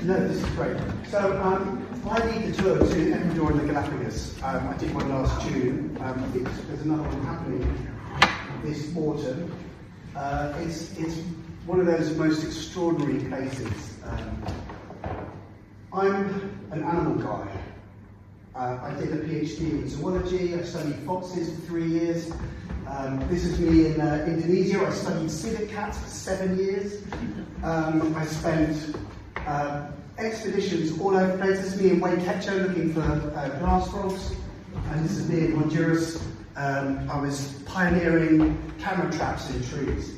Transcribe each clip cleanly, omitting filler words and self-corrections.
No, this is great. So I lead the tour to Ecuador and the Galapagos. I did one last June. I think there's another one happening this autumn. It's one of those most extraordinary places. I'm an animal guy. I did a PhD in zoology. I studied foxes for 3 years. This is me in Indonesia. I studied civet cats for 7 years. I spent expeditions all over the place. This is me in Waikato looking for glass frogs. And this is me in Honduras. I was pioneering camera traps in trees.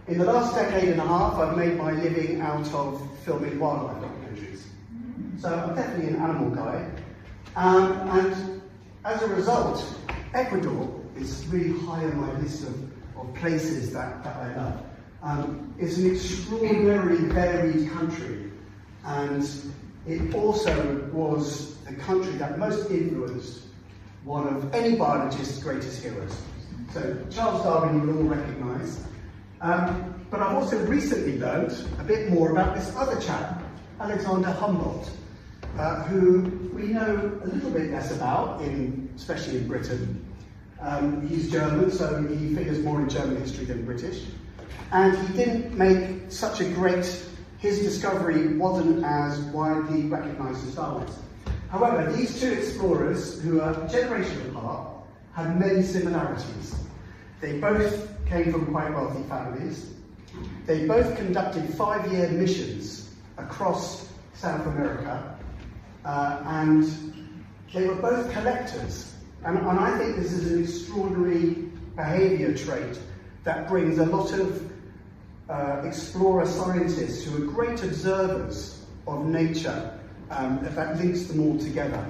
In the last decade and a half, I've made my living out of filming wildlife documentaries. So I'm definitely an animal guy. And as a result, Ecuador is really high on my list of places that I love. It's an extraordinarily varied country, and it also was the country that most influenced one of any biologist's greatest heroes. So Charles Darwin you will all recognise. But I've also recently learned a bit more about this other chap, Alexander Humboldt, who we know a little bit less about, especially in Britain. He's German, so he figures more in German history than British. And he didn't make such a his discovery wasn't as widely recognised as Darwin's. However, these two explorers, who are a generation apart, had many similarities. They both came from quite wealthy families. They both conducted 5-year missions across South America, and they were both collectors. And I think this is an extraordinary behaviour trait that brings a lot of explorer scientists who are great observers of nature, that links them all together.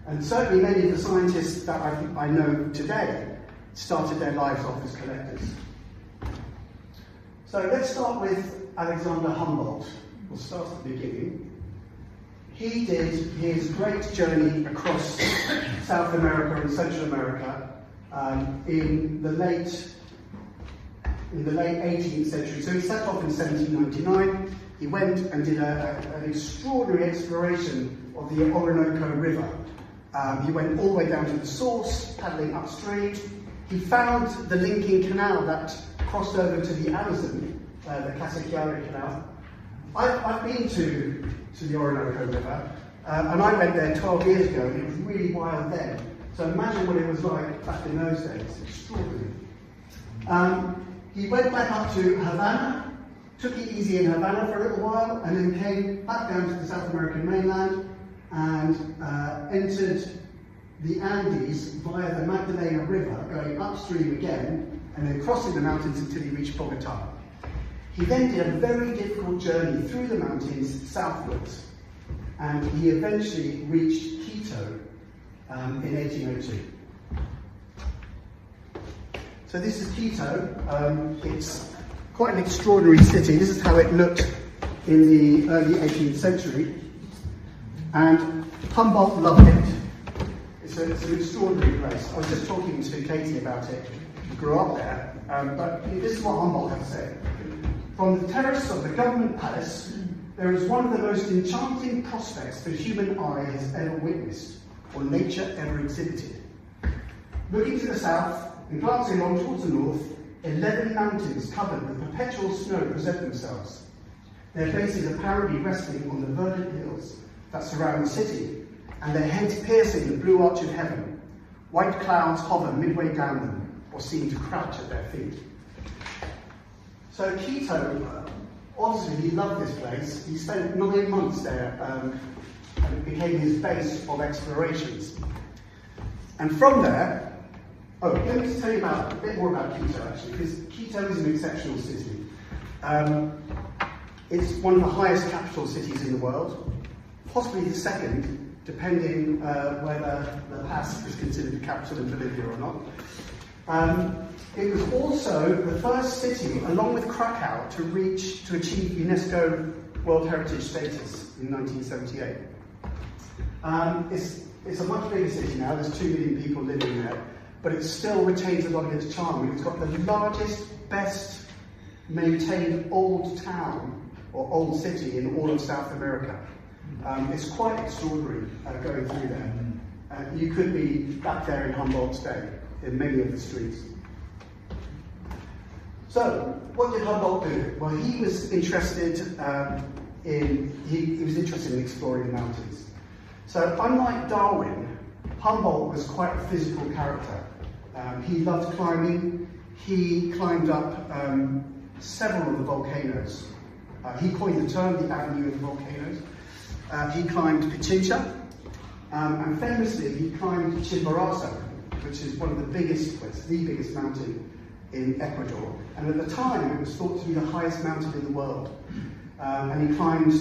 And certainly many of the scientists that I know today started their lives off as collectors. So let's start with Alexander Humboldt. We'll start at the beginning. He did his great journey across South America and Central America in the late 18th century. So he set off in 1799. He went and did an extraordinary exploration of the Orinoco River. He went all the way down to the source, paddling upstream. He found the linking canal that crossed over to the Amazon, the Casiquiare Canal. I've been to the Orinoco River, and I went there 12 years ago, and it was really wild then. So imagine what it was like back in those days. Extraordinary. He went back up to Havana, took it easy in Havana for a little while, and then came back down to the South American mainland and entered the Andes via the Magdalena River, going upstream again, and then crossing the mountains until he reached Bogota. He then did a very difficult journey through the mountains southwards, and he eventually reached Quito in 1802. So this is Quito. It's quite an extraordinary city. This is how it looked in the early 18th century, and Humboldt loved it. It's an extraordinary place. I was just talking to Katie about it. She grew up there, but this is what Humboldt had said. From the terrace of the government palace, there is one of the most enchanting prospects the human eye has ever witnessed, or nature ever exhibited. Looking to the south and glancing on towards the north, 11 mountains covered with perpetual snow present themselves, their faces apparently resting on the verdant hills that surround the city, and their heads piercing the blue arch of heaven. White clouds hover midway down them, or seem to crouch at their feet. So Quito, honestly, he loved this place. He spent 9 months there, and it became his base of explorations. And from there, let me just tell you a bit more about Quito, actually, because Quito is an exceptional city. It's one of the highest capital cities in the world, possibly the second, depending whether La Paz is considered the capital in Bolivia or not. It was also the first city, along with Krakow, to achieve UNESCO World Heritage status in 1978. It's a much bigger city now. There's 2 million people living there, but it still retains a lot of its charm. It's got the largest, best maintained old town or old city in all of South America. It's quite extraordinary going through there. You could be back there in Humboldt Day, in many of the streets. So, what did Humboldt do? Well, he was interested he was interested in exploring the mountains. So, unlike Darwin, Humboldt was quite a physical character. He loved climbing. He climbed up several of the volcanoes. He coined the term the Avenue of the Volcanoes. He climbed Pichincha, and famously he climbed Chimborazo, which is one of the biggest mountain in Ecuador. And at the time, it was thought to be the highest mountain in the world. And he climbed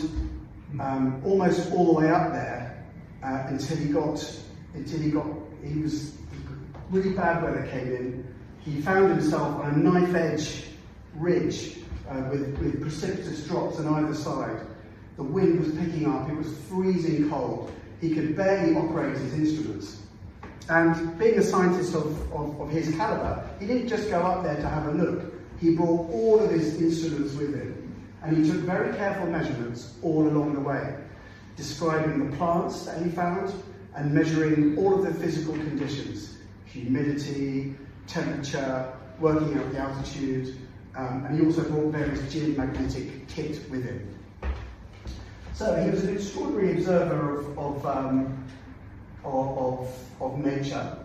almost all the way up there until really bad weather came in. He found himself on a knife-edge ridge with precipitous drops on either side. The wind was picking up, it was freezing cold. He could barely operate his instruments. And being a scientist of his caliber, he didn't just go up there to have a look. He brought all of his instruments with him. And he took very careful measurements all along the way, describing the plants that he found and measuring all of the physical conditions, humidity, temperature, working out the altitude, and he also brought various geomagnetic kit with him. So he was an extraordinary observer of nature.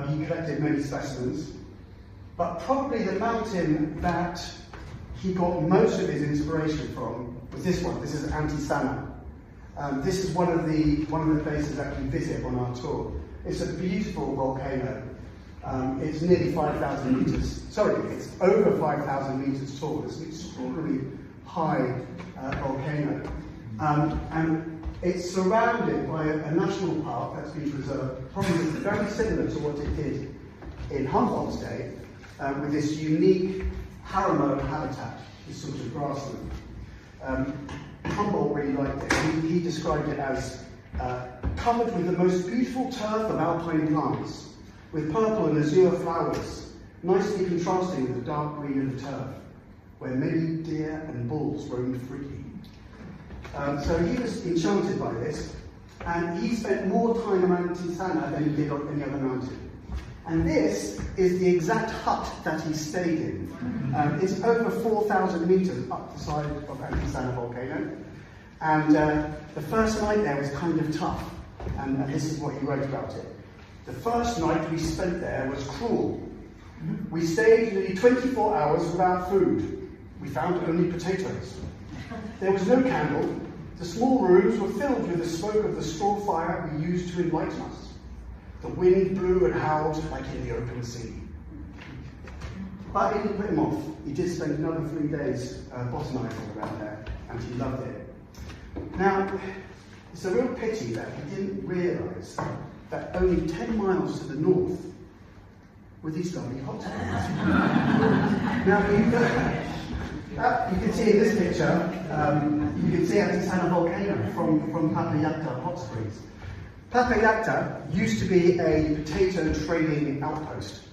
He collected many specimens, but probably the mountain that he got most of his inspiration from was this one. This is Antisana. This is one of the places that we visit on our tour. It's a beautiful volcano. It's nearly 5,000 meters. Sorry, it's over 5,000 meters tall. It's an extraordinarily high volcano. And it's surrounded by a national park that's been preserved, probably very similar to what it did in Humboldt's day, with this unique haramo habitat, this sort of grassland. Humboldt really liked it. He described it as covered with the most beautiful turf of alpine plants, with purple and azure flowers, nicely contrasting with the dark green of the turf, where many deer and bulls roamed freely. So he was enchanted by this, and he spent more time around Antisana than he did on any other mountain. And this is the exact hut that he stayed in. It's over 4,000 meters up the side of Antisana volcano. And the first night there was kind of tough, and this is what he wrote about it. The first night we spent there was cruel. We stayed nearly 24 hours without food. We found only potatoes. There was no candle. The small rooms were filled with the smoke of the straw fire we used to enlighten us. The wind blew and howled like in the open sea. But it didn't put him off. He did spend another 3 days botanizing around there, and he loved it. Now, it's a real pity that he didn't realize that only 10 miles to the north were these lovely hot springs. Now, you can see in this picture, you can see Antisana volcano from Papayacta hot springs. Papayacta used to be a potato trading outpost.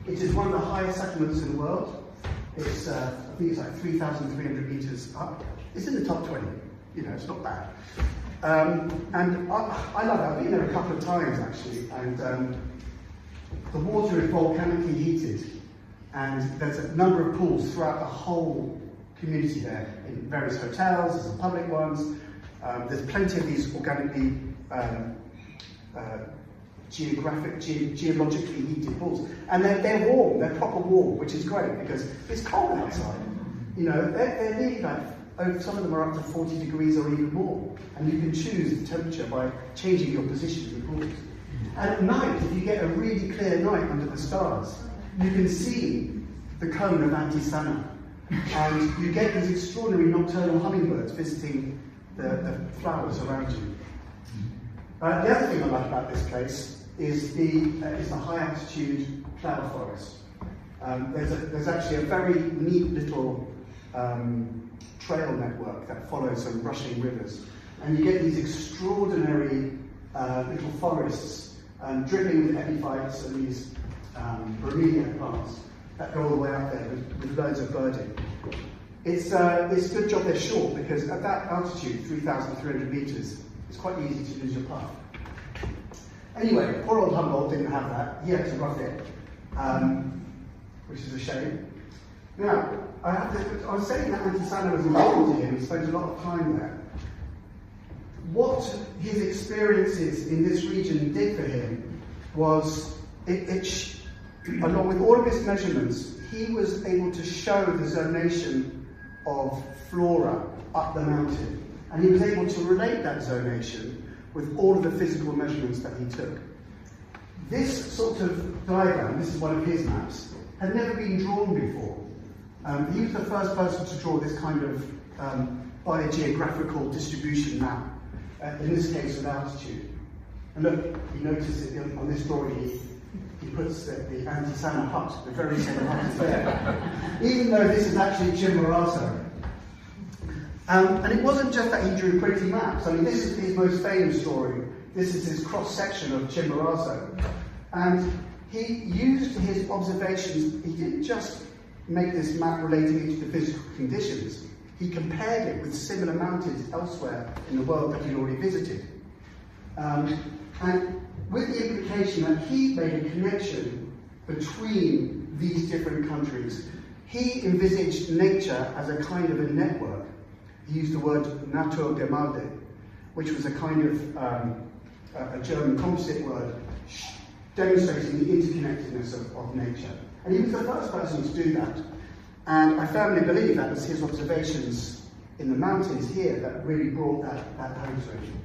It is one of the highest settlements in the world. It's, I think it's like 3,300 meters up. It's in the top 20. You know, it's not bad. And I love it. I've been there a couple of times actually, and the water is volcanically heated, and there's a number of pools throughout the whole community there, in various hotels, there's some public ones. There's plenty of these organically, geologically heated pools, and they're warm. They're proper warm, which is great because it's cold outside. You know, they're really like. Some of them are up to 40 degrees or even more, and you can choose the temperature by changing your position in the pools. And at night, if you get a really clear night under the stars, you can see the cone of Antisana, and you get these extraordinary nocturnal hummingbirds visiting the flowers around you. The other thing I like about this place is the high altitude cloud forest. There's actually a very neat little trail network that follows some rushing rivers, and you get these extraordinary little forests dripping with epiphytes and these bromeliad plants that go all the way up there with loads of birding. It's a good job they're short, because at that altitude, 3,300 meters, it's quite easy to lose your path. Anyway, poor old Humboldt didn't have that. He had to rough it, which is a shame. Now, I was saying that Antisana was important to him. He spent a lot of time there. What his experiences in this region did for him was, along with all of his measurements, he was able to show the zonation of flora up the mountain. And he was able to relate that zonation with all of the physical measurements that he took. This sort of diagram, this is one of his maps, had never been drawn before. He was the first person to draw this kind of biogeographical distribution map, in this case with altitude. And look, you notice it on this drawing, he puts the Antisana hut, the very same hut is there, even though this is actually Chimborazo. And it wasn't just that he drew pretty maps. I mean, this is his most famous drawing. This is his cross-section of Chimborazo. And he used his observations. He didn't just make this map relating it to the physical conditions. He compared it with similar mountains elsewhere in the world that he'd already visited. And with the implication that he made a connection between these different countries, he envisaged nature as a kind of a network. He used the word Naturgemalde, which was a kind of a German composite word demonstrating the interconnectedness of nature. And he was the first person to do that. And I firmly believe that was his observations in the mountains here that really brought that home to him.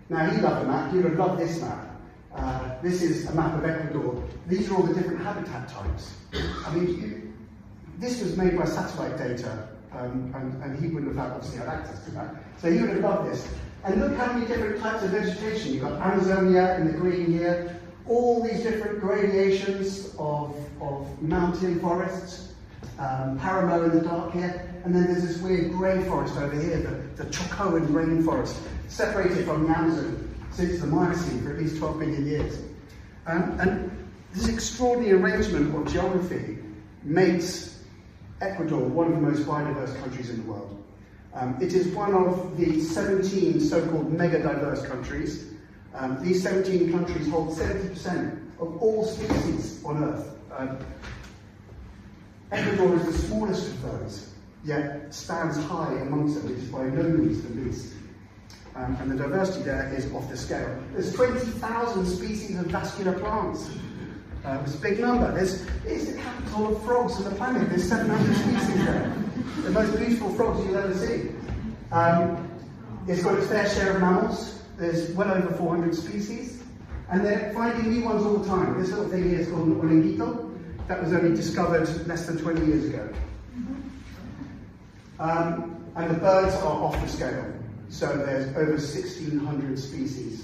Now, he loved the map. He would have loved this map. This is a map of Ecuador. These are all the different habitat types. I mean, this was made by satellite data, and he wouldn't have obviously had access to that. So he would have loved this. And look how many different types of vegetation. You've got Amazonia in the green here, all these different gradations of mountain forests, Paramo in the dark here, and then there's this weird grey forest over here, the Chocoan rainforest, separated from the Amazon since the Miocene for at least 12 billion years. And this extraordinary arrangement of geography makes Ecuador one of the most biodiverse countries in the world. It is one of the 17 so-called mega-diverse countries. These 17 countries hold 70% of all species on Earth. Ecuador is the smallest of those, yet stands high amongst them. It is by no means the least. And the diversity there is off the scale. There's 20,000 species of vascular plants. It's a big number. It's the capital of frogs on the planet. There's 700 species there. The most beautiful frogs you'll ever see. It's got its fair share of mammals. There's well over 400 species. And they're finding new ones all the time. This little thing here is called an olinguito. That was only discovered less than 20 years ago. And the birds are off the scale. So there's over 1,600 species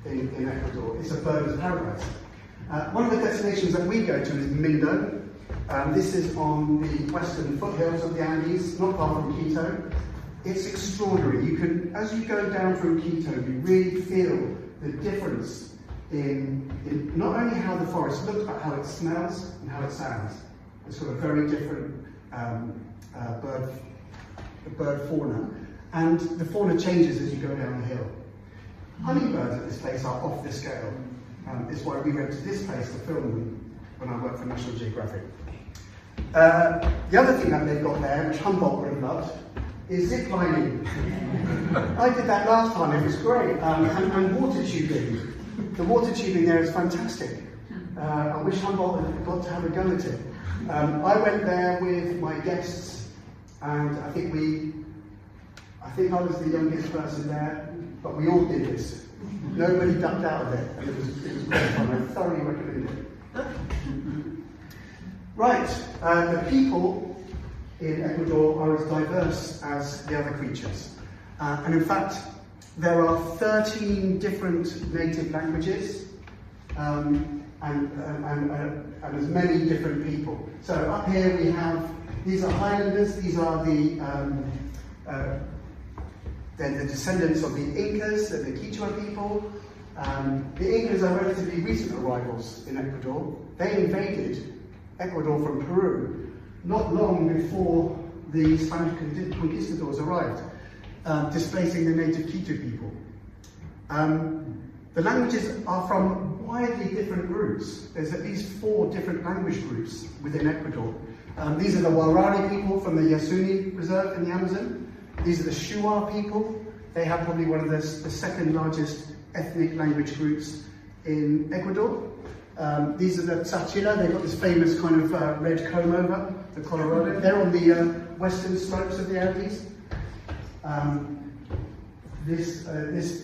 in Ecuador. It's a bird's paradise. One of the destinations that we go to is Mindo. This is on the western foothills of the Andes, not far from Quito. It's extraordinary. You can, as you go down from Quito, you really feel the difference in not only how the forest looks, but how it smells and how it sounds. It's got a very different bird fauna. And the fauna changes as you go down the hill. Hummingbirds at this place are off the scale. It's why we went to this place to film them when I worked for National Geographic. The other thing that they've got there, which Humboldt would have loved, is zip lining. I did that last time, it was great. And water tubing. The water tubing there is fantastic. I wish Humboldt had got to have a go at it. I went there with my guests, and I think I was the youngest person there, but we all did this. Nobody ducked out of it, and it was great fun. I thoroughly recommend it. Right, the people in Ecuador are as diverse as the other creatures. And in fact, there are 13 different native languages and as many different people. So up here we have, these are Highlanders, these are they're the descendants of the Incas, they're the Quichua people. The Incas are relatively recent arrivals in Ecuador. They invaded Ecuador from Peru not long before the Spanish conquistadors arrived, displacing the native Quito people. The languages are from widely different groups. There's at least 4 different language groups within Ecuador. These are the Warari people from the Yasuni Reserve in the Amazon. These are the Shuar people. They have probably one of the second largest ethnic language groups in Ecuador. These are the Tzachila. They've got this famous kind of red comb over, the Colorado. They're on the western slopes of the Andes.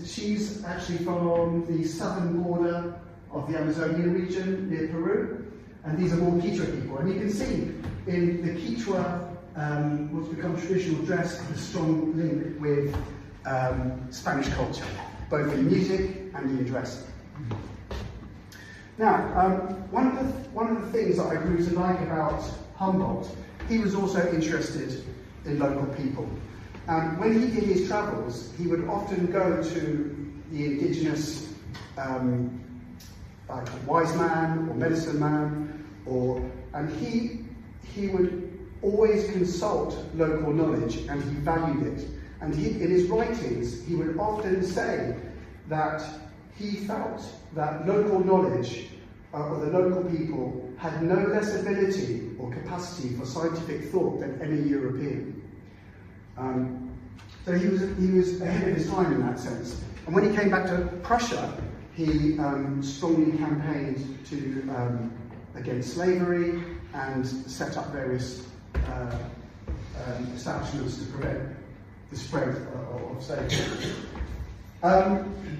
She's actually from the southern border of the Amazonian region near Peru. And these are more Quichua people. And you can see in the Quichua, what's become traditional dress, a strong link with Spanish culture, both in music and in dress. Now, one of the things that I grew to like about Humboldt, he was also interested in local people. And when he did his travels, he would often go to the indigenous like a wise man or medicine man, and he would always consult local knowledge, and he valued it. And in his writings, he would often say that he felt that local knowledge or the local people had no less ability or capacity for scientific thought than any European. So he was ahead of his time in that sense. And when he came back to Prussia, he strongly campaigned against slavery and set up various establishments to prevent the spread of slavery.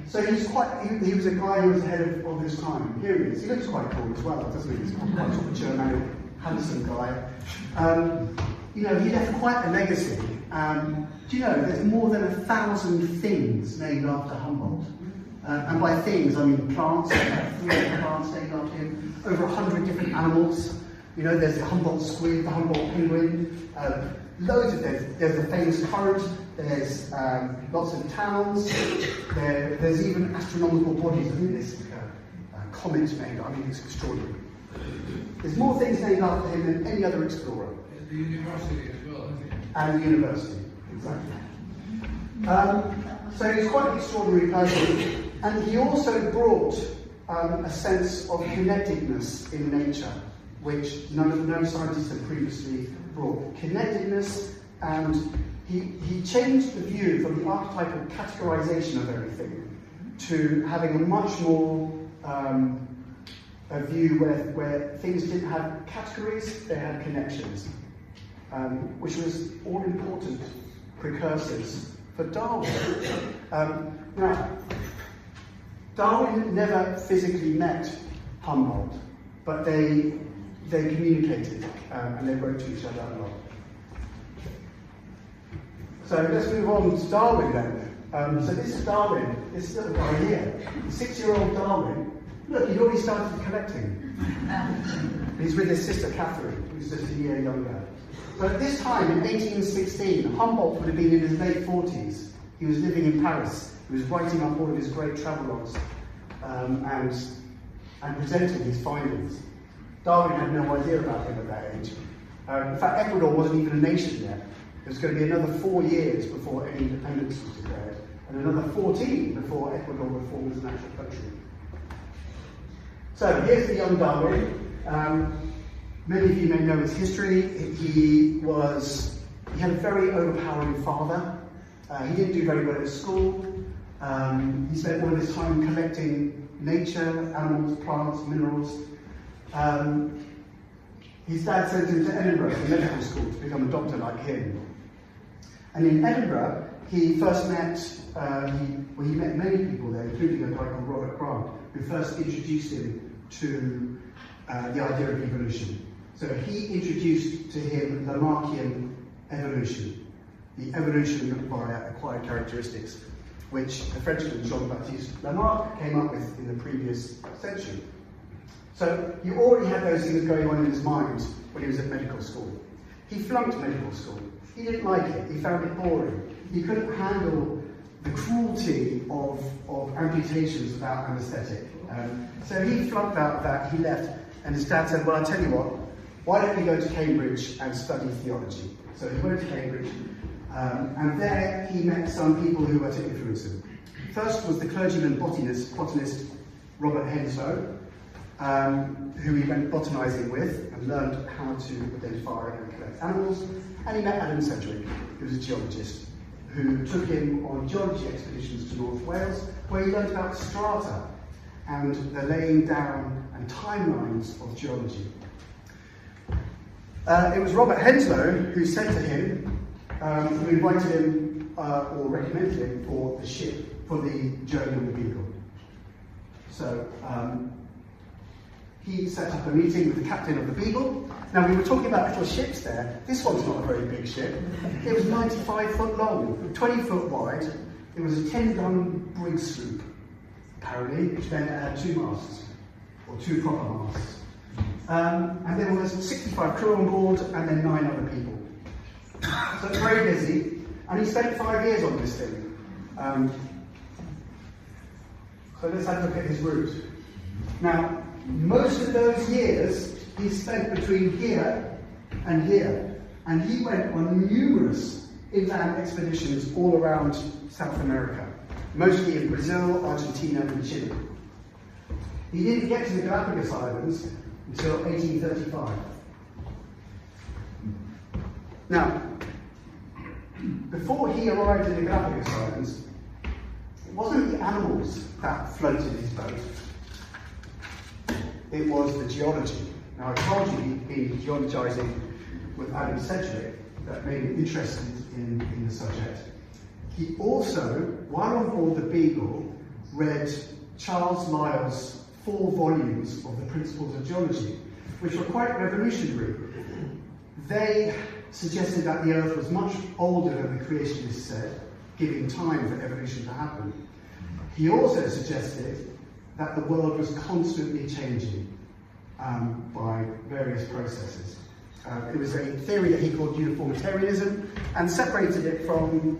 So he was a guy who was ahead of his time. Here he is. He looks quite cool as well, doesn't he? He's quite a German, handsome guy. He left quite a legacy. Do you know, there's more than 1,000 things named after Humboldt. And by things, I mean plants. There are 300 plants named after him. Over 100 different animals. There's the Humboldt squid, the Humboldt penguin. Loads of things. There's the famous current. There's lots of towns. There's even astronomical bodies. I think there's comets made. I mean, it's extraordinary. There's more things named after him than any other explorer. The university as well, isn't it? And the university, exactly. So he's quite an extraordinary person, and he also brought a sense of connectedness in nature, which no scientists had previously brought. Connectedness, and he changed the view from the archetypal categorization of everything to having a much more a view where things didn't have categories, they had connections. Which was all important precursors for Darwin. Now, Darwin never physically met Humboldt, but they communicated and they wrote to each other a lot. So let's move on to Darwin then. So this is Darwin, this little guy here, 6-year-old Darwin. Look, he'd already started collecting. He's with his sister Catherine, who's just a year younger. But at this time, in 1816, Humboldt would have been in his late 40s. He was living in Paris. He was writing up all of his great travelogues and presenting his findings. Darwin had no idea about him at that age. In fact, Ecuador wasn't even a nation yet. It was going to be another 4 years before any independence was declared, and another 14 before Ecuador would form as an actual country. So here's the young Darwin. Many of you may know his history. He had a very overpowering father. He didn't do very well at school. He spent all of his time collecting nature, animals, plants, minerals. His dad sent him to Edinburgh for medical school to become a doctor like him. And in Edinburgh, he first met, he met many people there, including a guy called Robert Grant, who first introduced him to the idea of evolution. So he introduced to him Lamarckian evolution, the evolution via acquired characteristics, which the Frenchman Jean-Baptiste Lamarck came up with in the previous century. So he already had those things going on in his mind when he was at medical school. He flunked medical school. He didn't like it. He found it boring. He couldn't handle the cruelty of amputations without anaesthetic. So he flunked out that, he left, and his dad said, well, I'll tell you what, why don't you go to Cambridge and study theology? So he went to Cambridge, and there he met some people who were to influence him. First was the clergyman botanist Robert Henslow, who he went botanizing with and learned how to identify and collect animals. And he met Adam Sedgwick, who was a geologist, who took him on geology expeditions to North Wales, where he learned about strata and the laying down and timelines of geology. It was Robert Henslow who said to him, who invited him or recommended him for the ship, for the journey on the Beagle. So he set up a meeting with the captain of the Beagle. Now, we were talking about little ships there. This one's not a very big ship. It was 95 foot long, 20 foot wide. It was a 10-gun brig sloop, apparently, which then had 2 masts, or 2 proper masts. And there was 65 crew on board, and then 9 other people. So it's very busy, and he spent 5 years on this thing. So let's have a look at his route. Now, most of those years he spent between here, and he went on numerous inland expeditions all around South America, mostly in Brazil, Argentina, and Chile. He didn't get to the Galapagos Islands until 1835. Now, before he arrived in the Galapagos Islands, it wasn't the animals that floated his boat, it was the geology. Now, I told you he'd been geologizing with Adam Sedgwick that made him interested in the subject. He also, while on board the Beagle, read Charles Lyell's 4 volumes of the Principles of Geology, which were quite revolutionary. They suggested that the Earth was much older than the creationists said, giving time for evolution to happen. He also suggested that the world was constantly changing by various processes. It was a theory that he called uniformitarianism, and separated it from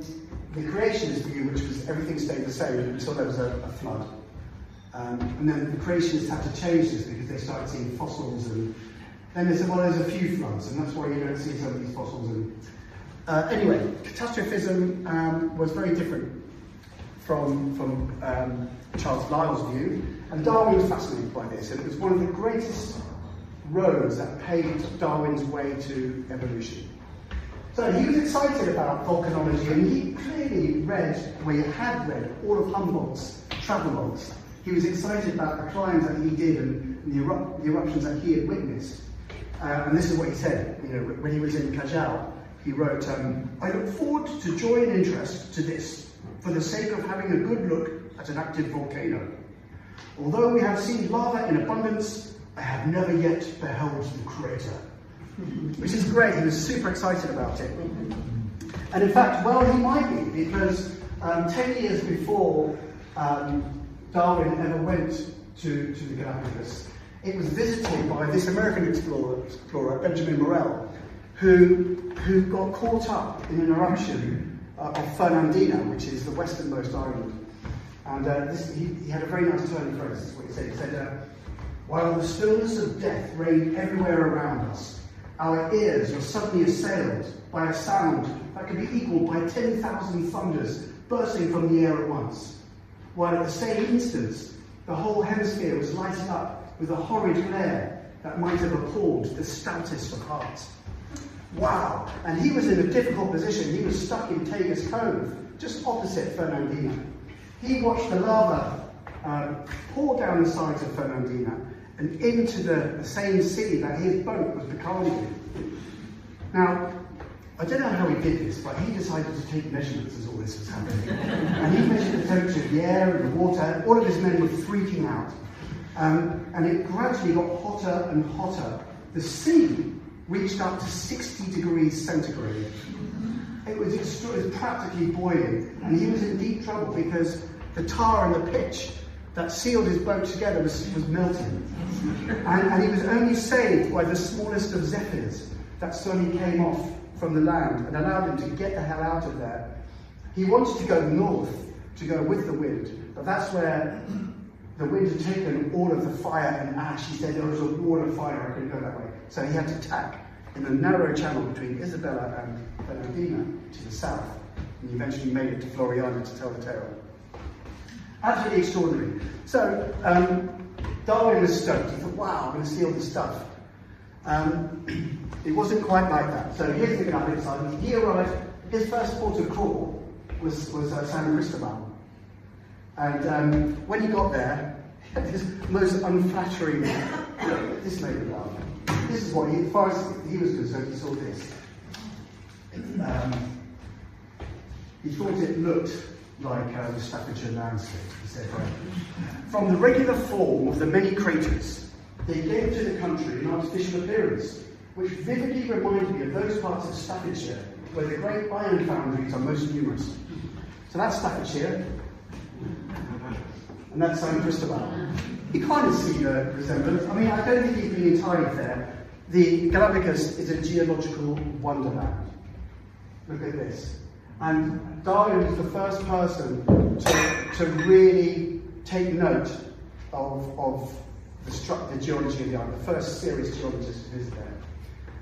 the creationist view, which was everything stayed the same until there was a flood. And then the creationists had to change this because they started seeing fossils, and then they said, well, there's a few floods, and that's why you don't see some of these fossils. And anyway, catastrophism was very different from Charles Lyell's view, and Darwin was fascinated by this, and it was one of the greatest roads that paved Darwin's way to evolution. So he was excited about volcanology, and he clearly had read all of Humboldt's travelogues. He was excited about the climbs that he did and the eruptions that he had witnessed. And this is what he said, when he was in Callao. He wrote, I look forward to joy and interest to this, for the sake of having a good look at an active volcano. Although we have seen lava in abundance, I have never yet beheld the crater. Which is great, he was super excited about it. And in fact, well, he might be, because 10 years before Darwin ever went to the Galapagos, it was visited by this American explorer, Benjamin Morrell, who got caught up in an eruption of Fernandina, which is the westernmost island. And he had a very nice turn of phrase. This is what he said. He said, while the stillness of death reigned everywhere around us, our ears were suddenly assailed by a sound that could be equalled by 10,000 thunders bursting from the air at once, while at the same instant, the whole hemisphere was lighted up with a horrid glare that might have appalled the stoutest of hearts. Wow! And he was in a difficult position. He was stuck in Tagus Cove, just opposite Fernandina. He watched the lava pour down the sides of Fernandina and into the same sea that his boat was becalmed in. Now, I don't know how he did this, but he decided to take measurements as all this was happening. And he measured the temperature of the air and the water. All of his men were freaking out. And it gradually got hotter and hotter. The sea reached up to 60 degrees centigrade. It was practically boiling. And he was in deep trouble because the tar and the pitch that sealed his boat together was melting. And he was only saved by the smallest of zephyrs that slowly came off from the land and allowed him to get the hell out of there. He wanted to go north to go with the wind, but that's where the wind had taken all of the fire and ash. He said there was a wall of fire, I couldn't go that way. So he had to tack in a narrow channel between Isabella and Bernardina to the south, and he eventually made it to Floriana to tell the tale. Absolutely extraordinary. So Darwin was stoked. He thought, wow, I'm going to see all this stuff. It wasn't quite like that. So here's the Galapagos Islands. He arrived, his first port of call was San Cristobal. And when he got there, he had this most unflattering, this made me laugh. This is what, as far as he was concerned, he saw this. He thought it looked like the Staffordshire landscape, he said, right? From the regular form of the many craters, they gave to the country an artificial appearance, which vividly reminded me of those parts of Staffordshire where the great iron foundries are most numerous. So that's Staffordshire, and that's San Cristobal. You kind of see the resemblance. I mean, I don't think he's been entirely fair. The Galapagos is a geological wonderland. Look at this. And Darwin was the first person to really take note of the geology of the island, the first serious geologist to visit there.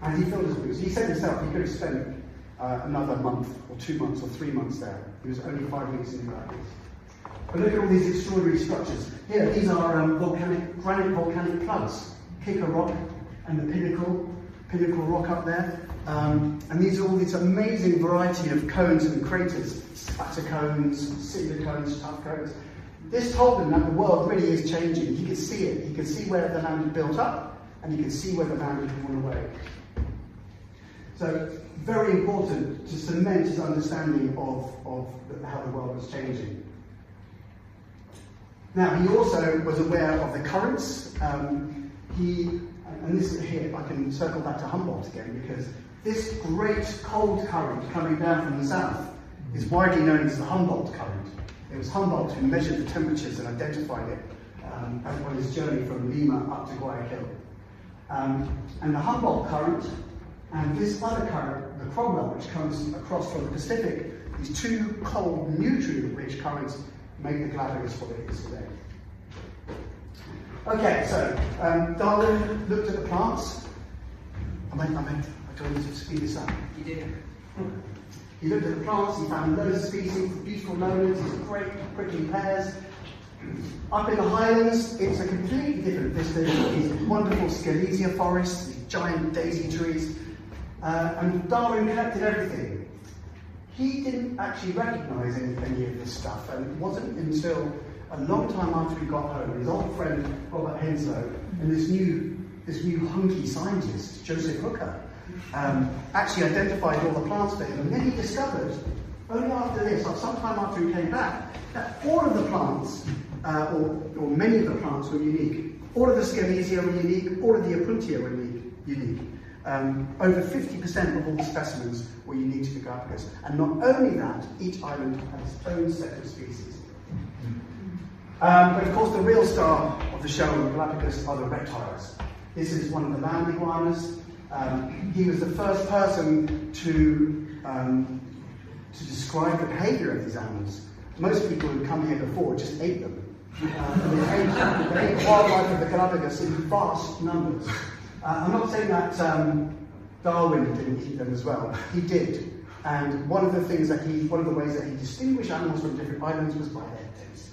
And he filled his boots. He said himself he could have spent another month, or 2 months, or 3 months there. He was only 5 weeks in the Galapagos. But look at all these extraordinary structures. Here, these are granite volcanic plugs. Kicker Rock and the Pinnacle Rock up there. And these are all this amazing variety of cones and craters. Spatter cones, cinder cones, tuff cones. This told him that the world really is changing. He could see it. He could see where the land had built up, and he could see where the land had fallen away. So, very important to cement his understanding of how the world was changing. Now, he also was aware of the currents. And this is here, I can circle back to Humboldt again, because this great cold current coming down from the south is widely known as the Humboldt current. It was Humboldt who measured the temperatures and identified it on his journey from Lima up to Guayaquil. And the Humboldt current and this other current, the Cromwell, which comes across from the Pacific, these two cold, nutrient-rich currents make the Galapagos what it is today. Okay, so Darwin looked at the plants. I told him to speed this up. You did. He looked at the plants, he found loads of species, beautiful lowlands, these great prickly pears. Up in the highlands, it's a completely different vista. These wonderful Scalesia forests, these giant daisy trees. And Darwin collected everything. He didn't actually recognise any of this stuff, and it wasn't until a long time after he got home, his old friend Robert Henslow and this new hunky scientist, Joseph Hooker, actually identified all the plants for him. And then he discovered, only after this, sometime after he came back, that all of the plants, or many of the plants were unique. All of the Scalesia were unique, all of the Opuntia were unique. Over 50% of all the specimens were unique to the Galapagos. And not only that, each island had its own set of species. But of course, the real star of the show on the Galapagos are the reptiles. This is one of the land iguanas. He was the first person to describe the behaviour of these animals. Most people who'd come here before just ate them. They ate wildlife of the Galapagos in vast numbers. I'm not saying that Darwin didn't eat them as well. He did. And one of the ways that he distinguished animals from different islands was by their taste.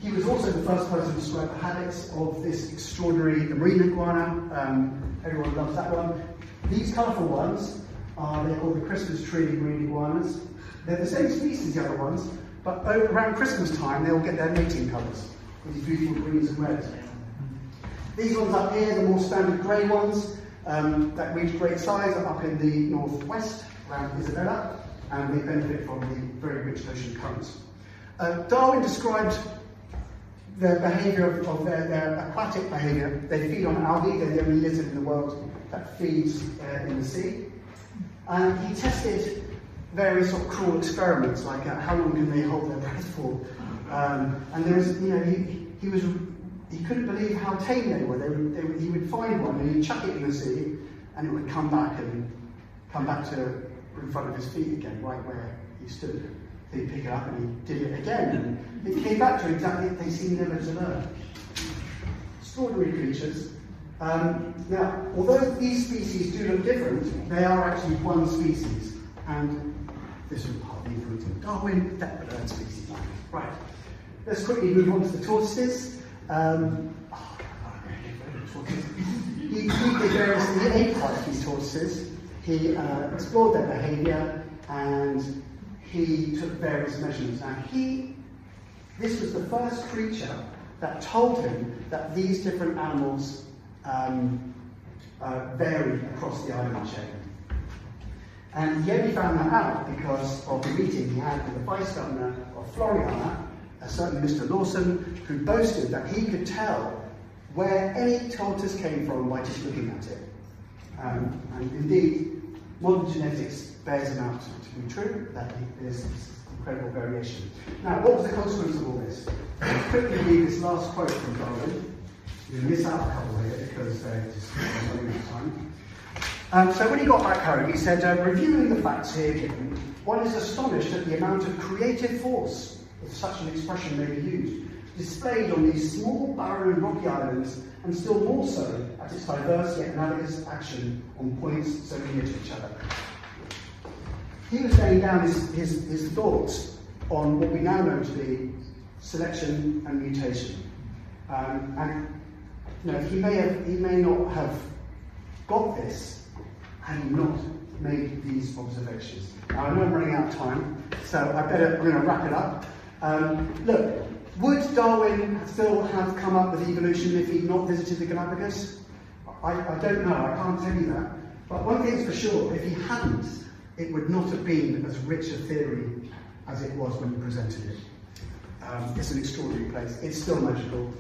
He was also the first person to describe the habits of this extraordinary marine iguana. Everyone loves that one. These colourful ones they're called the Christmas tree marine iguanas. They're the same species as the other ones, but around Christmas time they'll get their mating colours, with these beautiful greens and reds. These ones up here, the more standard grey ones that reach great size, are up in the northwest around Isabella, and they benefit from the very rich ocean currents. Darwin described their behaviour of their aquatic behaviour. They feed on algae. They're the only lizard in the world that feeds in the sea. And he tested various sort of cruel experiments, like how long can they hold their breath for. And there was, he couldn't believe how tame they were. He would find one and he'd chuck it in the sea, and it would come back to in front of his feet again, right where he stood. He'd pick it up and he did it again, and it came back to exactly, they seemed never to learn. Extraordinary creatures. Now, although these species do look different, they are actually one species, and this would partly influence Darwin, that bird species. Right, let's quickly move on to the tortoises. He ate quite a few tortoises. He explored their behaviour, and he took various measurements. Now, this was the first creature that told him that these different animals varied across the island chain. And he only found that out because of the meeting he had with the Vice Governor of Florida, a certain Mr. Lawson, who boasted that he could tell where any tortoise came from by just looking at it. And indeed, modern genetics bears him out to be true, that there's this incredible variation. Now, what was the consequence of all this? Let's quickly read this last quote from Darwin. You miss out a couple here because they're just running out of time. So when he got back home, he said, reviewing the facts here given, one is astonished at the amount of creative force, if such an expression may be used, displayed on these small, barren, rocky islands, and still more so at its diverse yet analogous action on points so near to each other. He was laying down his thoughts on what we now know to be selection and mutation. And you know, he may not have got this had he not made these observations. Now, I know I'm running out of time, so I'm going to wrap it up. Look, would Darwin still have come up with evolution if he'd not visited the Galapagos? I don't know, I can't tell you that. But one thing's for sure, if he hadn't, it would not have been as rich a theory as it was when he presented it. It's an extraordinary place. It's still magical.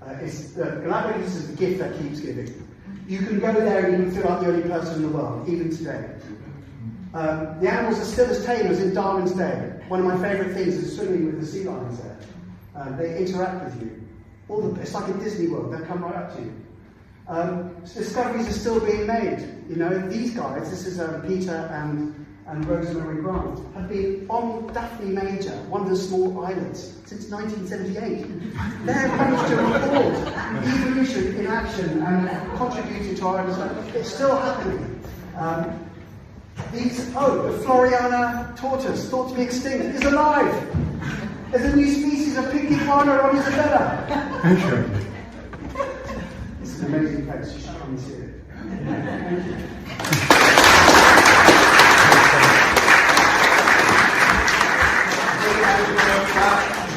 Galapagos is the gift that keeps giving. You can go there and you can feel like the only person in the world, even today. The animals are still as tame as in Darwin's day. One of my favourite things is swimming with the sea lions there. They interact with you. It's like a Disney World, they'll come right up to you. Discoveries are still being made. You know, these guys, this is Peter and Rosemary Grant, have been on Daphne Major, one of the small islands, since 1978. They've managed to record evolution in action and contributed to our understanding. It's still happening. The Floriana tortoise, thought to be extinct, is alive. There's a new species of pink iguana on Isabella. It's an amazing place. You should come and see it. Thank you.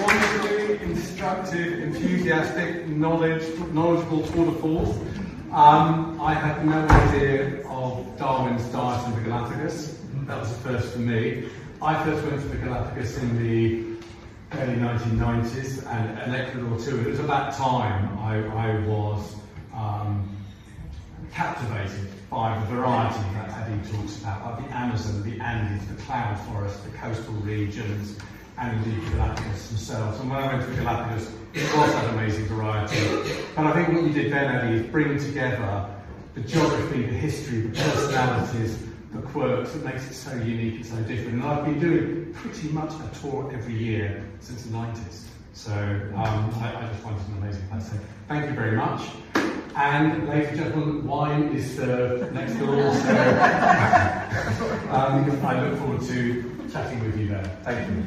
Wonderfully instructive, enthusiastic, knowledgeable tour de force. I had no idea of Darwin's diet in the Galapagos. That was the first for me. I first went to the Galapagos in the early 1990s and Ecuador too. And it was at that time I was captivated by the variety that Adrian talks about, like the Amazon, the Andes, the cloud forest, the coastal regions, and indeed the Galapagos themselves. And when I went to the Galapagos, it was that amazing variety. But I think what you did then, Eddie, is bring together the geography, the history, the personalities, the quirks that makes it so unique and so different. And I've been doing pretty much a tour every year since the 90s. So I just find it an amazing place. So thank you very much. And ladies and gentlemen, wine is served next door. So I look forward to chatting with you there. Thank you.